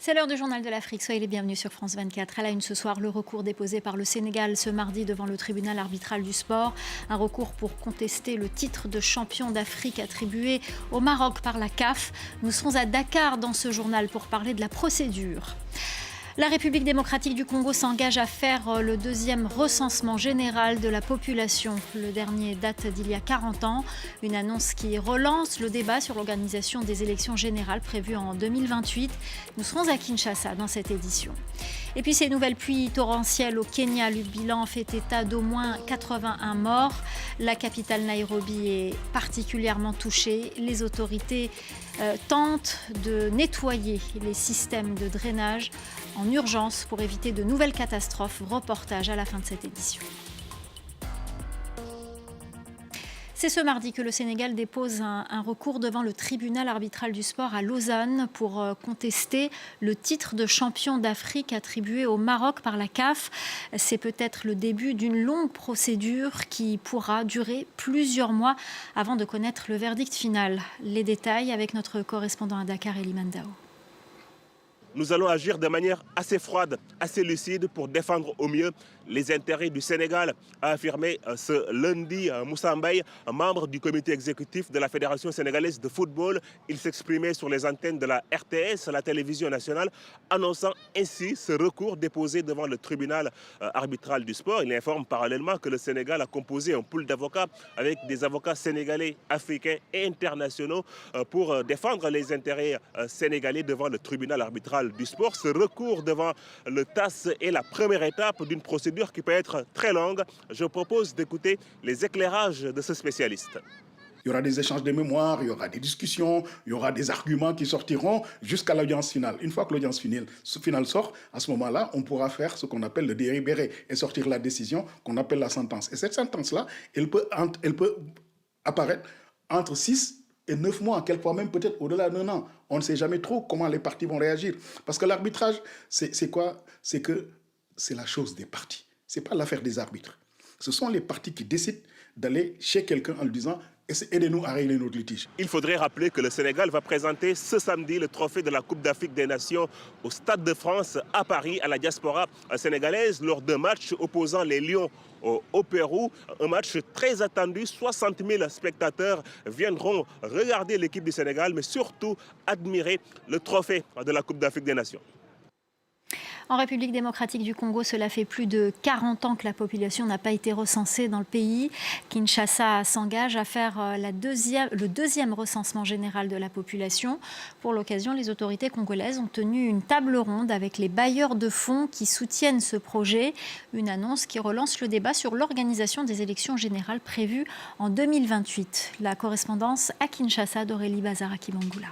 C'est l'heure du journal de l'Afrique. Soyez les bienvenus sur France 24. À la une ce soir, le recours déposé par le Sénégal ce mardi devant le tribunal arbitral du sport. Un recours pour contester le titre de champion d'Afrique attribué au Maroc par la CAF. Nous serons à Dakar dans ce journal pour parler de la procédure. La République démocratique du Congo s'engage à faire le deuxième recensement général de la population. Le dernier date d'il y a 40 ans. Une annonce qui relance le débat sur l'organisation des élections générales prévues en 2028. Nous serons à Kinshasa dans cette édition. Et puis ces nouvelles pluies torrentielles au Kenya, le bilan fait état d'au moins 81 morts. La capitale Nairobi est particulièrement touchée. Les autorités tentent de nettoyer les systèmes de drainage en urgence pour éviter de nouvelles catastrophes. Reportage à la fin de cette édition. C'est ce mardi que le Sénégal dépose un recours devant le tribunal arbitral du sport à Lausanne pour contester le titre de champion d'Afrique attribué au Maroc par la CAF. C'est peut-être le début d'une longue procédure qui pourra durer plusieurs mois avant de connaître le verdict final. Les détails avec notre correspondant à Dakar, Elie Mandao. Nous allons agir de manière assez froide, assez lucide pour défendre au mieux les intérêts du Sénégal, a affirmé ce lundi Moussa Mbaye, membre du comité exécutif de la Fédération sénégalaise de football. Il s'exprimait sur les antennes de la RTS, la télévision nationale, annonçant ainsi ce recours déposé devant le tribunal arbitral du sport. Il informe parallèlement que le Sénégal a composé un pool d'avocats avec des avocats sénégalais, africains et internationaux pour défendre les intérêts sénégalais devant le tribunal arbitral du sport. Ce recours devant le TAS est la première étape d'une procédure qui peut être très longue. Je propose d'écouter les éclairages de ce spécialiste. Il y aura des échanges de mémoire, il y aura des discussions, il y aura des arguments qui sortiront jusqu'à l'audience finale. Une fois que l'audience finale sort, à ce moment-là, on pourra faire ce qu'on appelle le délibéré et sortir la décision qu'on appelle la sentence. Et cette sentence-là, elle peut apparaître entre 6 et 9 mois, quelquefois même peut-être au-delà d'un an. On ne sait jamais trop comment les parties vont réagir. Parce que l'arbitrage, c'est quoi? C'est que c'est la chose des parties. Ce n'est pas l'affaire des arbitres. Ce sont les parties qui décident d'aller chez quelqu'un en lui disant « aidez-nous à régler notre litige ». Il faudrait rappeler que le Sénégal va présenter ce samedi le trophée de la Coupe d'Afrique des Nations au Stade de France à Paris, à la diaspora sénégalaise, lors d'un match opposant les Lions au Pérou. Un match très attendu. 60 000 spectateurs viendront regarder l'équipe du Sénégal, mais surtout admirer le trophée de la Coupe d'Afrique des Nations. En République démocratique du Congo, cela fait plus de 40 ans que la population n'a pas été recensée dans le pays. Kinshasa s'engage à faire le deuxième recensement général de la population. Pour l'occasion, les autorités congolaises ont tenu une table ronde avec les bailleurs de fonds qui soutiennent ce projet. Une annonce qui relance le débat sur l'organisation des élections générales prévues en 2028. La correspondance à Kinshasa d'Aurélie Bazaraki-Bangoula.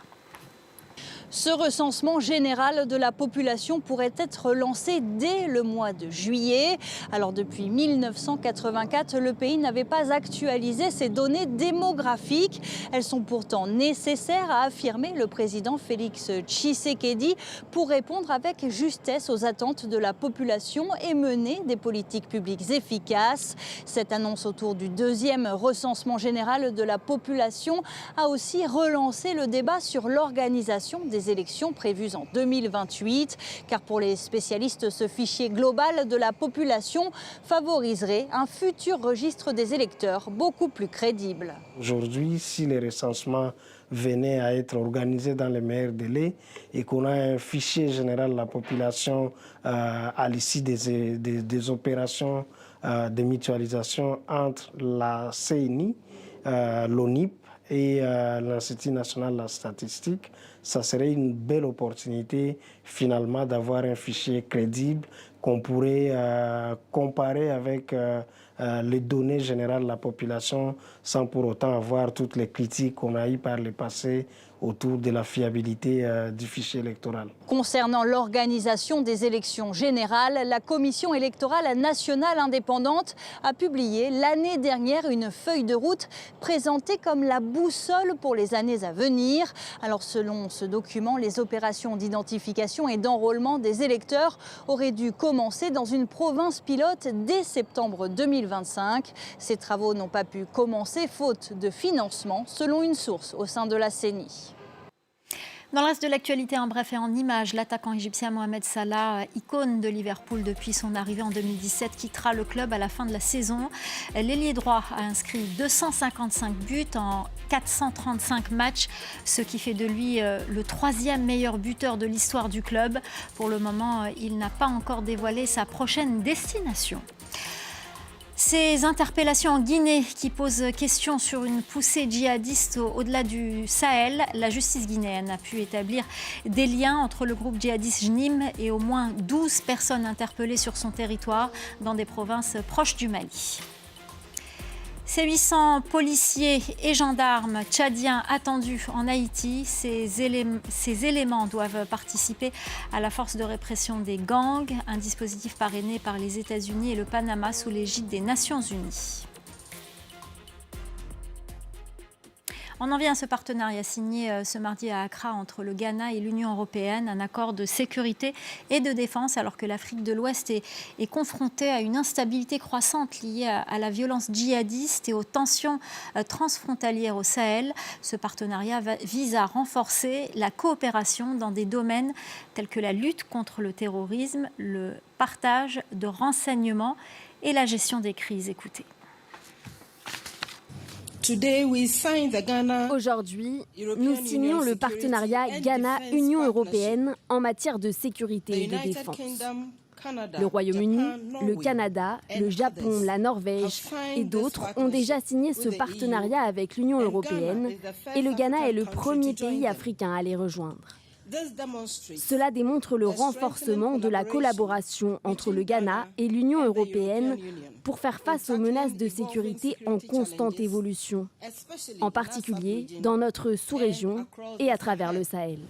Ce recensement général de la population pourrait être lancé dès le mois de juillet. Alors depuis 1984, le pays n'avait pas actualisé ses données démographiques. Elles sont pourtant nécessaires, a affirmé le président Félix Tshisekedi, pour répondre avec justesse aux attentes de la population et mener des politiques publiques efficaces. Cette annonce autour du deuxième recensement général de la population a aussi relancé le débat sur l'organisation des élections prévues en 2028, car pour les spécialistes, ce fichier global de la population favoriserait un futur registre des électeurs beaucoup plus crédible. Aujourd'hui, si les recensements venaient à être organisés dans les meilleurs délais et qu'on a un fichier général de la population à l'issue des opérations de mutualisation entre la CNI, l'ONIP et l'Institut national de la statistique, ça serait une belle opportunité finalement d'avoir un fichier crédible qu'on pourrait comparer avec les données générales de la population sans pour autant avoir toutes les critiques qu'on a eues par le passé autour de la fiabilité du fichier électoral. Concernant l'organisation des élections générales, la Commission électorale nationale indépendante a publié l'année dernière une feuille de route présentée comme la boussole pour les années à venir. Alors selon ce document, les opérations d'identification et d'enrôlement des électeurs auraient dû commencer dans une province pilote dès septembre 2025. Ces travaux n'ont pas pu commencer faute de financement, selon une source au sein de la CENI. Dans le reste de l'actualité, en bref et en images, l'attaquant égyptien Mohamed Salah, icône de Liverpool depuis son arrivée en 2017, quittera le club à la fin de la saison. L'ailier droit a inscrit 255 buts en 435 matchs, ce qui fait de lui le 3e meilleur buteur de l'histoire du club. Pour le moment, il n'a pas encore dévoilé sa prochaine destination. Ces interpellations en Guinée qui posent question sur une poussée djihadiste au-delà du Sahel, la justice guinéenne a pu établir des liens entre le groupe djihadiste JNIM et au moins 12 personnes interpellées sur son territoire dans des provinces proches du Mali. Ces 800 policiers et gendarmes tchadiens attendus en Haïti, ces éléments doivent participer à la force de répression des gangs, un dispositif parrainé par les États-Unis et le Panama sous l'égide des Nations Unies. On en vient à ce partenariat signé ce mardi à Accra entre le Ghana et l'Union européenne, un accord de sécurité et de défense alors que l'Afrique de l'Ouest est confrontée à une instabilité croissante liée à la violence djihadiste et aux tensions transfrontalières au Sahel. Ce partenariat vise à renforcer la coopération dans des domaines tels que la lutte contre le terrorisme, le partage de renseignements et la gestion des crises. Écoutez. Aujourd'hui, nous signons le partenariat Ghana-Union européenne en matière de sécurité et de défense. Le Royaume-Uni, le Canada, le Japon, la Norvège et d'autres ont déjà signé ce partenariat avec l'Union européenne et le Ghana est le premier pays africain à les rejoindre. Cela démontre le renforcement de la collaboration entre le Ghana et l'Union européenne pour faire face aux menaces de sécurité en constante évolution, en particulier dans notre sous-région et à travers le Sahel.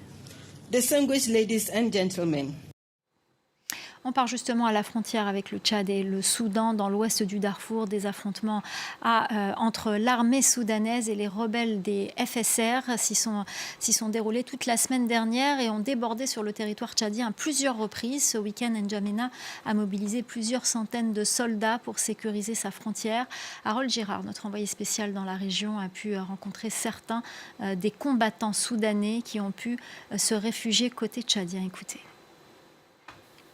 On part justement à la frontière avec le Tchad et le Soudan, dans l'ouest du Darfour. Des affrontements entre l'armée soudanaise et les rebelles des FSR s'y sont déroulés toute la semaine dernière et ont débordé sur le territoire tchadien à plusieurs reprises. Ce week-end, N'Djamena a mobilisé plusieurs centaines de soldats pour sécuriser sa frontière. Harold Girard, notre envoyé spécial dans la région, a pu rencontrer certains des combattants soudanais qui ont pu se réfugier côté tchadien. Écoutez.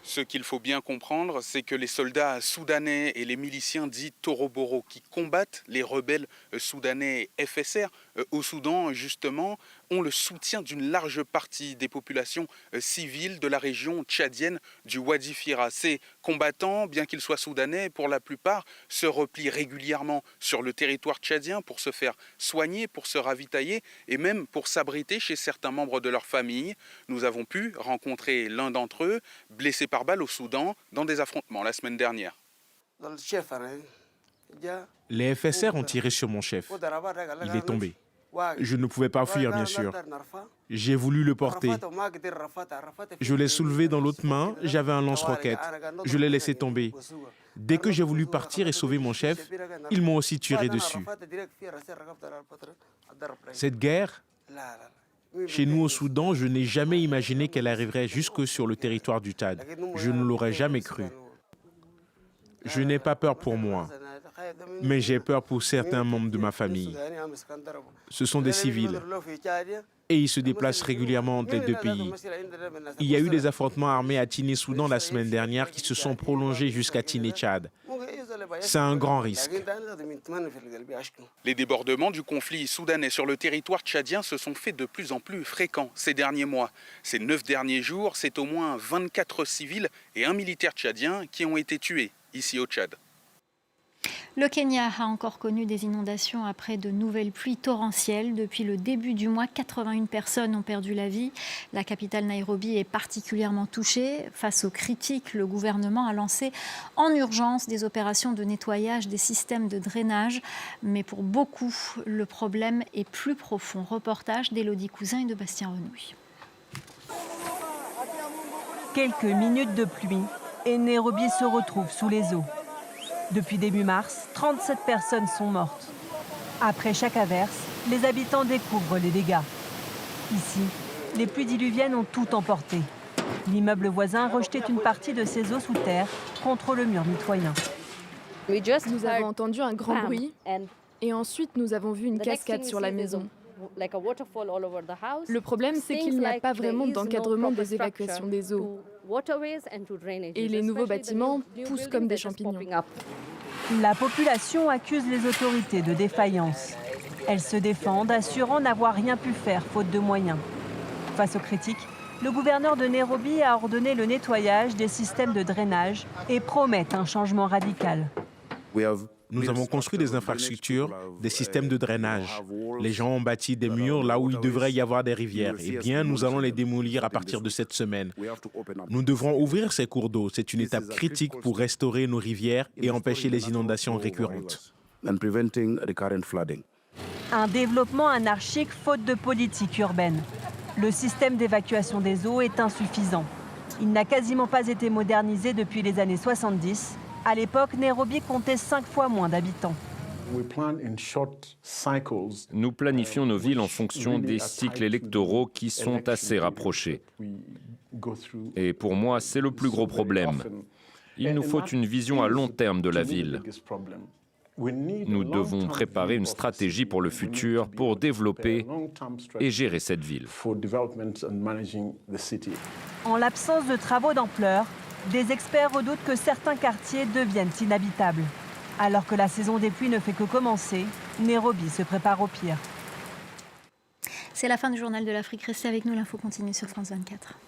Ce qu'il faut bien comprendre, c'est que les soldats soudanais et les miliciens dits Toroboro qui combattent les rebelles soudanais FSR au Soudan, justement, ont le soutien d'une large partie des populations civiles de la région tchadienne du Wadi Fira. Ces combattants, bien qu'ils soient soudanais, pour la plupart se replient régulièrement sur le territoire tchadien pour se faire soigner, pour se ravitailler et même pour s'abriter chez certains membres de leur famille. Nous avons pu rencontrer l'un d'entre eux, blessé par balle au Soudan, dans des affrontements la semaine dernière. Les FSR ont tiré sur mon chef. Il est tombé. Je ne pouvais pas fuir, bien sûr. J'ai voulu le porter. Je l'ai soulevé dans l'autre main, j'avais un lance-roquette. Je l'ai laissé tomber. Dès que j'ai voulu partir et sauver mon chef, ils m'ont aussi tiré dessus. Cette guerre, chez nous au Soudan, je n'ai jamais imaginé qu'elle arriverait jusque sur le territoire du Tchad. Je ne l'aurais jamais cru. Je n'ai pas peur pour moi, mais j'ai peur pour certains membres de ma famille. Ce sont des civils et ils se déplacent régulièrement entre les deux pays. Il y a eu des affrontements armés à Tiné-Soudan la semaine dernière qui se sont prolongés jusqu'à Tiné-Tchad. C'est un grand risque. Les débordements du conflit soudanais sur le territoire tchadien se sont faits de plus en plus fréquents ces derniers mois. Ces 9 derniers jours, c'est au moins 24 civils et un militaire tchadien qui ont été tués ici au Tchad. Le Kenya a encore connu des inondations après de nouvelles pluies torrentielles. Depuis le début du mois, 81 personnes ont perdu la vie. La capitale Nairobi est particulièrement touchée. Face aux critiques, le gouvernement a lancé en urgence des opérations de nettoyage des systèmes de drainage. Mais pour beaucoup, le problème est plus profond. Reportage d'Élodie Cousin et de Bastien Renouille. Quelques minutes de pluie et Nairobi se retrouve sous les eaux. Depuis début mars, 37 personnes sont mortes. Après chaque averse, les habitants découvrent les dégâts. Ici, les pluies diluviennes ont tout emporté. L'immeuble voisin rejetait une partie de ses eaux sous terre contre le mur mitoyen. Nous avons entendu un grand bruit et ensuite nous avons vu une cascade sur la maison. Le problème, c'est qu'il n'y a pas vraiment d'encadrement des évacuations des eaux. Et les nouveaux bâtiments poussent comme des champignons. La population accuse les autorités de défaillance. Elles se défendent, assurant n'avoir rien pu faire faute de moyens. Face aux critiques, le gouverneur de Nairobi a ordonné le nettoyage des systèmes de drainage et promet un changement radical. Nous avons construit des infrastructures, des systèmes de drainage. Les gens ont bâti des murs là où il devrait y avoir des rivières. Eh bien, nous allons les démolir à partir de cette semaine. Nous devrons ouvrir ces cours d'eau. C'est une étape critique pour restaurer nos rivières et empêcher les inondations récurrentes. Un développement anarchique faute de politique urbaine. Le système d'évacuation des eaux est insuffisant. Il n'a quasiment pas été modernisé depuis les années 70. À l'époque, Nairobi comptait 5 fois moins d'habitants. Nous planifions nos villes en fonction des cycles électoraux qui sont assez rapprochés. Et pour moi, c'est le plus gros problème. Il nous faut une vision à long terme de la ville. Nous devons préparer une stratégie pour le futur pour développer et gérer cette ville. En l'absence de travaux d'ampleur, des experts redoutent que certains quartiers deviennent inhabitables. Alors que la saison des pluies ne fait que commencer, Nairobi se prépare au pire. C'est la fin du journal de l'Afrique. Restez avec nous, l'info continue sur France 24.